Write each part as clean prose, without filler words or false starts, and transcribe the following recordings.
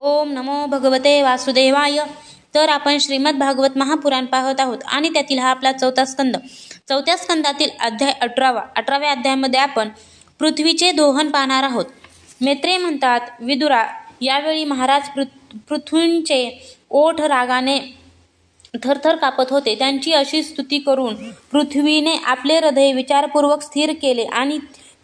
ओम नमो भगवते वासुदेवाय. तर आपण श्रीमद भागवत महापुराण पाहत आहोत आणि त्यातील हा आपला चौथा स्कंद. चौथ्या स्कंदातील अध्याय 18व्या अध्यायामध्ये आपण पृथ्वीचे दोहन पाहणार आहोत. मैत्रेय म्हणतात, विदुरा, यावेळी महाराज पृथ्वींचे ओठ रागाने थरथर कापत होते. त्यांची अशी स्तुती करून पृथ्वीने आपले हृदय विचारपूर्वक स्थिर केले आणि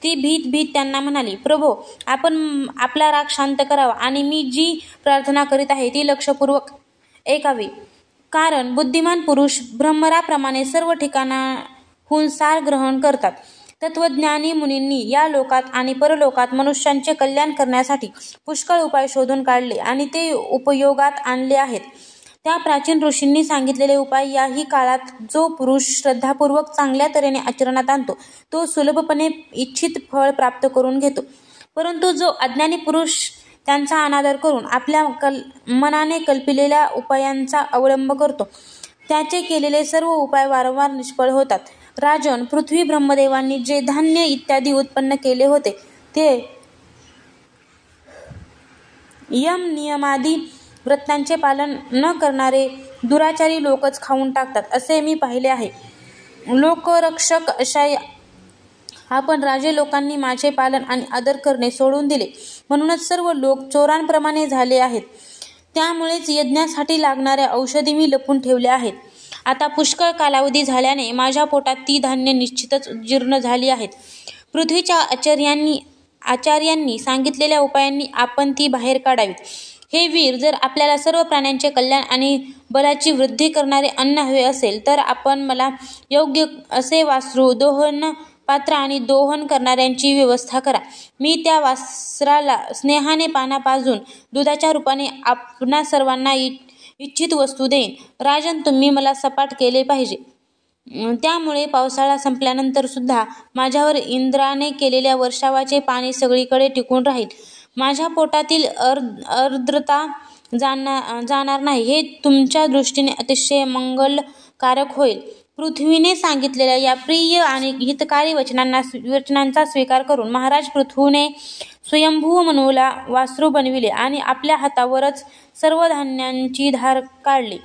ती भीत त्यांना म्हणाली, प्रभो, आपण आपला राग शांत करावा आणि मी जी प्रार्थना करीत आहे ती लक्षपूर्वक ऐकावी. कारण बुद्धिमान पुरुष भ्रमराप्रमाणे सर्व ठिकाणाहून सार ग्रहण करतात. तत्वज्ञानी मुनींनी या लोकात आणि परलोकात मनुष्यांचे कल्याण करण्यासाठी पुष्कळ उपाय शोधून काढले आणि ते उपयोगात आणले आहेत. त्या प्राचीन ऋषींनी सांगितलेले उपाय याही काळात जो पुरुष श्रद्धापूर्वक चांगल्या तऱ्हेने आचरणात आणतो तो सुलभपणे इच्छित फळ प्राप्त करून घेतो. परंतु जो अज्ञानी पुरुष त्यांचा अनादर करून आपल्या मनाने कल्पिलेल्या उपायांचा अवलंब करतो त्याचे केलेले सर्व उपाय वारंवार निष्फळ होतात. राजन, पृथ्वी ब्रह्मदेवांनी जे धान्य इत्यादी उत्पन्न केले होते ते यम नियमादी व्रतांचे पालन न करणारे दुराचारी लोकच खाऊन टाकतात असे मी पाहिले आहे. लोकरक्षक अशा आपण राजे लोकांनी माझे पालन आणि आदर करणे सोडून दिले, म्हणूनच सर्व लोक चोरांप्रमाणे झाले आहेत. त्यामुळेच यज्ञासाठी लागणाऱ्या औषधी मी लपून ठेवल्या आहेत. आता पुष्कळ कालावधी झाल्याने माझ्या पोटात ती धान्य निश्चितच जीर्ण झाली आहेत. पृथ्वीच्या आचार्यांनी सांगितलेल्या उपायांनी आपण ती बाहेर काढावीत. हे वीर, जर आपल्याला सर्व प्राण्यांचे कल्याण आणि बलाची वृद्धी करणारे अन्न हवे असेल तर आपण मला योग्य असे वासरू, दोहन पात्र आणि दोहन करणाऱ्यांची व्यवस्था करा. मी त्या वासराला स्नेहाने पाना पाजून दुधाच्या रूपाने आपणा सर्वांना इच्छित वस्तू देईन. राजन, तुम्ही मला सपाट केले पाहिजे. त्यामुळे पावसाळा संपल्यानंतर सुद्धा माझ्यावर इंद्राने केलेल्या वर्षावाचे पाणी सगळीकडे टिकून राहील. माझ्या पोटातील आर्द्रता जाणार नाही. हे तुमच्या दृष्टीने अतिशय मंगलकारक होईल. पृथ्वीने सांगितलेल्या या प्रिय आणि हितकारी वचनांचा स्वीकार करून महाराज पृथूने स्वयंभू मनूला वासरू बनविले आणि आपल्या हातावरच सर्व धान्यांची धार काढली.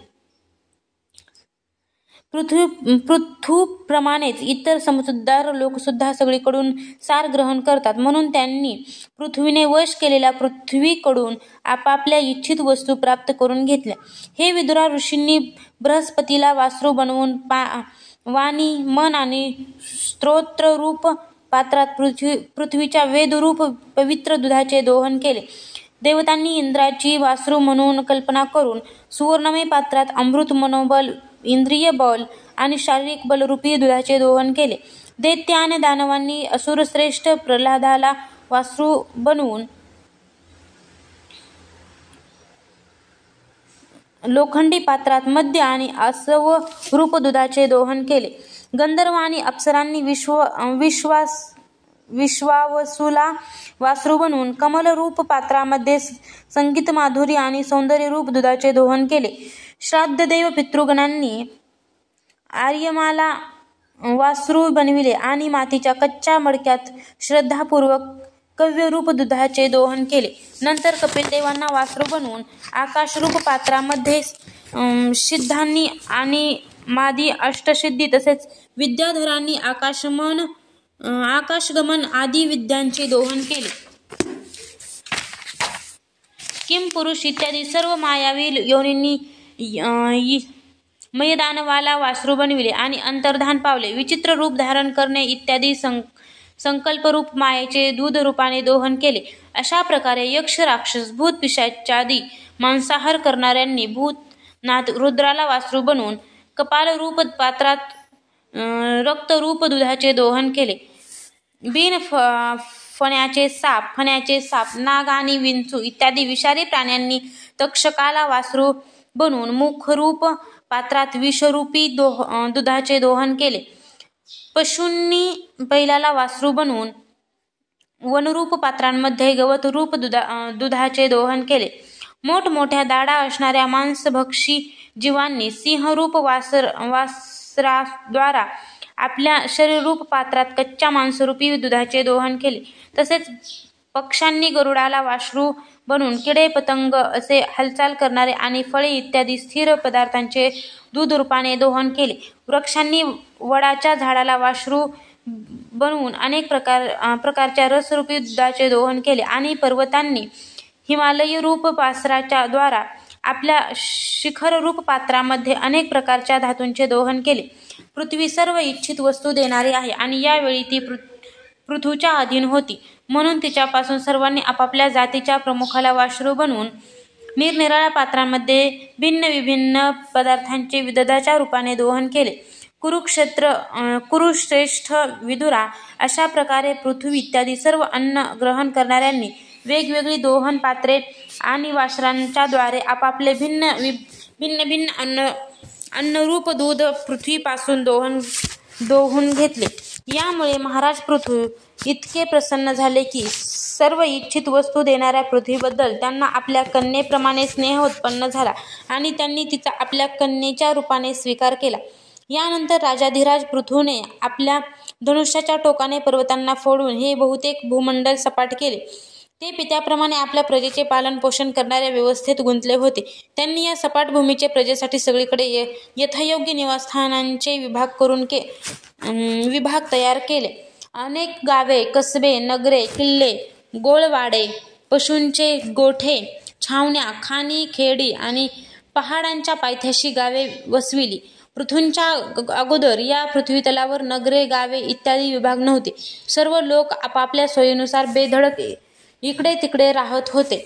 पृथूप्रमाणेच इतर समजूतदार लोकसुद्धा सगळीकडून सार ग्रहण करतात, म्हणून त्यांनी पृथ्वीने वश केलेल्या पृथ्वीकडून आपापल्या इच्छित वस्तू प्राप्त करून घेतल्या. हे विदुरा, ऋषींनी बृहस्पतीला वासरू बनवून वाणी, मन आणि स्तोत्ररूप पात्रात पृथ्वीच्या वेदरूप पवित्र दुधाचे दोहन केले. देवतांनी इंद्राची वासरू म्हणून कल्पना करून सुवर्णमय पात्रात अमृत, मनोबल, इंद्रिय बल आणि शारीरिक बलरूपी दुधाचे दोहन केले. दैत्य आणि दानवांनी असुरश्रेष्ठ प्रल्हादाला वासरू बनवून लोखंडी पात्रात मद्य आणि असव रूप दुधाचे दोहन केले. गंधर्व आणि अप्सरांनी विश्वावसूला वासरू बनवून कमलरूप पात्रामध्ये संगीत, माधुरी आणि सौंदर्यरूप दुधाचे दोहन केले. श्राद्धदेव पितृगणांनी आर्यमाला वासरू बनविले आणि मातीच्या कच्च्या मडक्यात श्रद्धापूर्वक कव्यरूप दुधाचे दोहन केले. नंतर कपिलदेवांना वासरू बनवून आकाशरूप पात्रामध्ये सिद्धांनी आणि मादी अष्टसिद्धी तसेच विद्याधरांनी आकाशगमन आदी विद्यांचे दोहन केले. किम पुरुष इत्यादी सर्व मायावी योनींनी मयदानवाला वासरू बनविले आणि अंतर्धान पावले. विचित्र रूप धारण करणे इत्यादी संकल्परूप मायेचे दूध रूपाने दोहन केले. अशा प्रकारे यक्ष, राक्षस, भूत, पिशाचादी मांसाहार करणाऱ्यांनी भूतनाथ रुद्राला वासरू बनवून कपालरूप पात्रात रक्तरूप दुधाचे दोहन केले. बिन फण्याचे साप, नाग आणि विंचू इत्यादी विषारी प्राण्यांनी तक्षकाला वासरू बनवून मुखरूप पात्रात विषरूपी दुधाचे दोहन केले. पशूंनी बैलाला वासरू बनवून वनरूप पात्रांमध्ये गवतरूप दुधाचे दोहन केले. मोठमोठ्या दाढा असणाऱ्या मांसभक्षी जीवांनी सिंहरूप वासराद्वारा आपल्या शरीररूप पात्रात कच्च्या मांसरूपी दुधाचे दोहन केले. तसेच पक्ष्यांनी गरुडाला वासरू बनवून, किडे पतंग असे हालचाल करणारे आणि फळे इत्यादी स्थिर पदार्थांचे दूध रूपाने दोहन केले. वृक्षांनी वडाच्या झाडाला वासरू बनवून अनेक प्रकारच्या रसरूपी दुधाचे दोहन केले आणि पर्वतांनी हिमालयी रूप पासराच्या द्वारा आपल्या शिखररूप पात्रामध्ये अनेक प्रकारच्या धातूंचे दोहन केले. पृथ्वी सर्व इच्छित वस्तू देणारी आहे आणि यावेळी ती पृथूच्या अधीन होती, म्हणून तिच्यापासून सर्वांनी आपापल्या जातीच्या प्रमुखाला वासरू बनवून निरनिराळ्या पात्रांमध्ये भिन्न विभिन्न पदार्थांचे विदधाच्या रूपाने दोहन केले. कुरुश्रेष्ठ विदुरा, अशा प्रकारे पृथ्वी इत्यादी सर्व अन्न ग्रहण करणाऱ्यांनी वेगवेगळी दोहन पात्रे आणि वासरांच्या द्वारे आपापले भिन्न भिन्न अन्नरूप दूध पृथ्वीपासून दोहून घेतले. यामुळे महाराज पृथू इतके प्रसन्न झाले की सर्व इच्छित वस्तू देणाऱ्या पृथ्वीबद्दल त्यांना आपल्या कन्येप्रमाणे स्नेह उत्पन्न झाला आणि त्यांनी तिचा आपल्या कन्येच्या रूपाने स्वीकार केला. यानंतर राजाधिराज पृथूने आपल्या धनुष्याच्या टोकाने पर्वतांना फोडून हे बहुतेक भूमंडल सपाट केले. ते पित्याप्रमाणे आपल्या प्रजेचे पालन पोषण करणाऱ्या व्यवस्थेत गुंतले होते. त्यांनी या सपाट भूमीचे प्रजेसाठी सगळीकडे यथायोग्य निवासस्थानांचे विभाग तयार केले. अनेक गावे, कसबे, नगरे, किल्ले, गोळवाडे, पशूंचे गोठे, छावण्या, खाणी, खेडी आणि पहाडांच्या पायथ्याशी गावे वसविली. पृथूंच्या अगोदर या पृथ्वीतलावर नगरे, गावे इत्यादी विभाग नव्हते. सर्व लोक आपापल्या सोयीनुसार बेधडक इकडे तिकडे राहत होते.